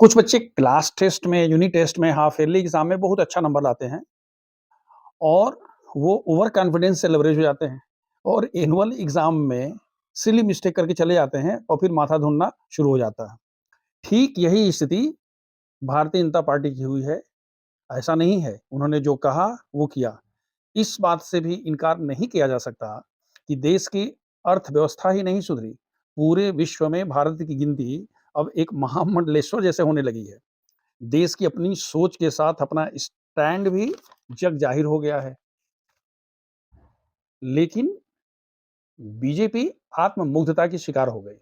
कुछ बच्चे class test में, यूनिट टेस्ट में, हाफ ईयरली एग्ज़ाम में बहुत अच्छा नंबर लाते हैं और वो ओवर कॉन्फिडेंस से लैवरेज हो जाते हैं और एनुअल एग्ज़ाम में सिली मिस्टेक करके चले जाते हैं और फिर माथा धुनना शुरू हो जाता है। ठीक यही स्थिति भारतीय जनता पार्टी की हुई है। ऐसा नहीं है, उन्होंने जो कहा वो किया। इस बात से भी इनकार नहीं किया जा सकता कि देश की अर्थव्यवस्था ही नहीं सुधरी, पूरे विश्व में भारत की गिनती अब एक महामंडलेश्वर जैसे होने लगी है। देश की अपनी सोच के साथ अपना स्टैंड भी जग जाहिर हो गया है। लेकिन बीजेपी आत्ममुग्धता की शिकार हो गई।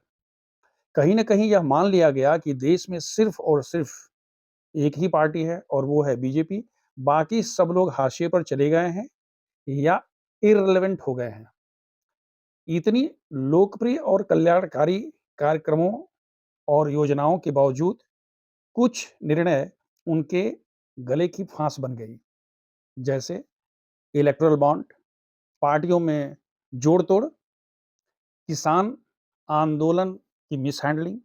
कहीं न कहीं यह मान लिया गया कि देश में सिर्फ़ और सिर्फ़ एक ही पार्टी है और वो है बीजेपी। बाकी सब लोग हाशिए पर चले गए हैं या इर्रेलेवेंट हो गए हैं। इतनी लोकप्रिय और कल्याणकारी कार्यक्रमों और योजनाओं के बावजूद कुछ निर्णय उनके गले की फांस बन गई। जैसे इलेक्टोरल बॉन्ड, पार्टियों में जोड़-तोड़, किसान आंदोलन की मिसहैंडलिंग,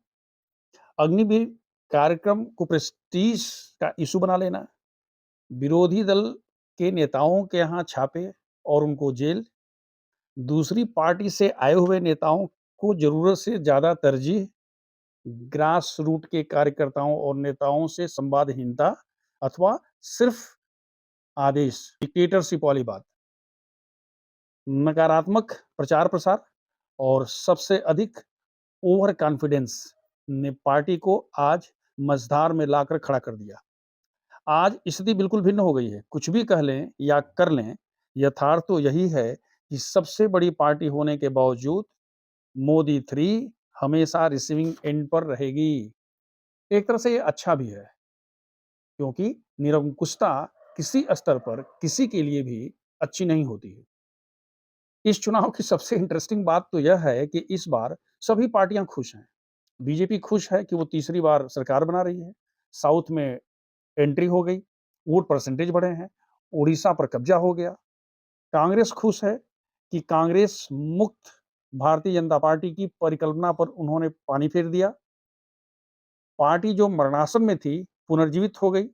अग्निवीर कार्यक्रम को प्रेस्टीज का इश्यू बना लेना, विरोधी दल के नेताओं के यहाँ छापे और उनको जेल, दूसरी पार्टी से आए हुए नेताओं को ज़रूरत से ज़्यादा तरजीह, ग्रास रूट के कार्यकर्ताओं और नेताओं से संवादहीनता अथवा सिर्फ़ आदेश, डिक्टेटरशिप वाली बात, नकारात्मक प्रचार-प्रसार और सबसे अधिक ओवर कॉन्फिडेंस ने पार्टी को आज मझधार में लाकर खड़ा कर दिया। आज स्थिति बिल्कुल भिन्न हो गई है। कुछ भी कह लें या कर लें, यथार्थ तो यही है कि सबसे बड़ी पार्टी होने के बावजूद मोदी 3 हमेशा रिसीविंग एंड पर रहेगी। एक तरह से ये अच्छा भी है, क्योंकि निरंकुशता किसी स्तर पर किसी के लिए भी अच्छी नहीं होती है। इस चुनाव की सबसे इंटरेस्टिंग बात तो यह है कि इस बार सभी पार्टियां खुश हैं। बीजेपी खुश है कि वो तीसरी बार सरकार बना रही है। साउथ में एंट्री हो गई, वोट परसेंटेज बढ़े हैं, उड़ीसा पर कब्जा हो गया। कांग्रेस खुश है कि कांग्रेस मुक्त भारतीय जनता पार्टी की परिकल्पना पर उन्होंने पानी फेर दिया। पार्टी जो मरणासन में थी, पुनर्जीवित हो गई।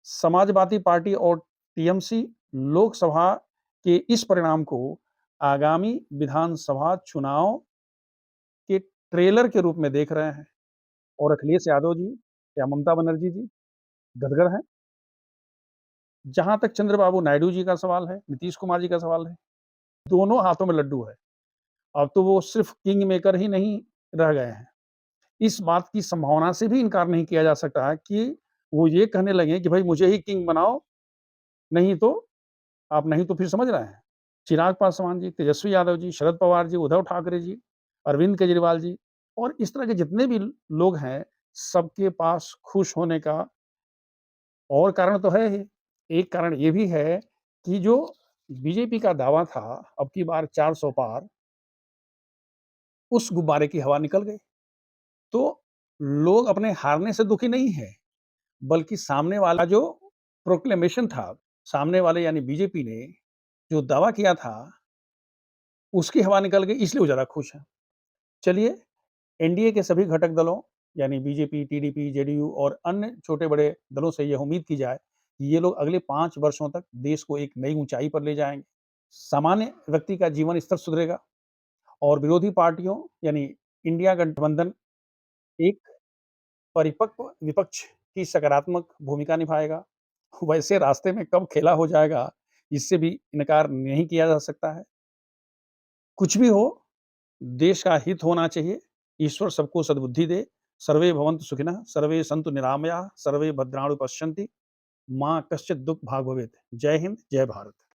समाजवादी पार्टी और टीएमसी लोकसभा के इस परिणाम को आगामी विधानसभा चुनाव के ट्रेलर के रूप में देख रहे हैं और अखिलेश यादव जी या ममता बनर्जी जी गदगद हैं। जहाँ तक चंद्रबाबू नायडू जी का सवाल है, नीतीश कुमार जी का सवाल है, दोनों हाथों में लड्डू है। अब तो वो सिर्फ़ किंग मेकर ही नहीं रह गए हैं। इस बात की संभावना से भी इनकार नहीं किया जा सकता है कि वो ये कहने लगे कि भई मुझे ही किंग बनाओ, नहीं तो आप नहीं तो फिर समझ रहे हैं। चिराग पासवान जी, तेजस्वी यादव जी, शरद पवार जी, उद्धव ठाकरे जी, अरविंद केजरीवाल जी और इस तरह के जितने भी लोग हैं, सबके पास खुश होने का और कारण तो है ही। एक कारण ये भी है कि जो बीजेपी का दावा था, अब की बार 400 पार, उस गुब्बारे की हवा निकल गई। तो लोग अपने हारने से दुखी नहीं हैं, बल्कि सामने वाला जो प्रोक्लेमेशन था, सामने वाले यानी बीजेपी ने जो दावा किया था, उसकी हवा निकल गई इसलिए वो ज़्यादा खुश हैं। चलिए, एनडीए के सभी घटक दलों यानी बीजेपी, टीडीपी, जेडीयू और अन्य छोटे-बड़े दलों से यह उम्मीद की जाए कि ये लोग अगले 5 वर्षों तक देश को एक नई ऊँचाई पर ले जाएँगे। सामान्य व्यक्ति का जीवन स्तर सुधरेगा और विरोधी पार्टियों यानी इंडिया गठबंधन एक परिपक्व विपक्ष की सकारात्मक भूमिका निभाएगा। वैसे रास्ते में कब खेला हो जाएगा, इससे भी इनकार नहीं किया जा सकता है। कुछ भी हो, देश का हित होना चाहिए। ईश्वर सबको सद्बुद्धि दे। सर्वे भवन्तु सुखिनः, सर्वे सन्तु निरामयाः, सर्वे भद्राणि पश्यन्ति, माँ कश्चित् दुःख भाग् भवेत्। जय हिंद, जय भारत।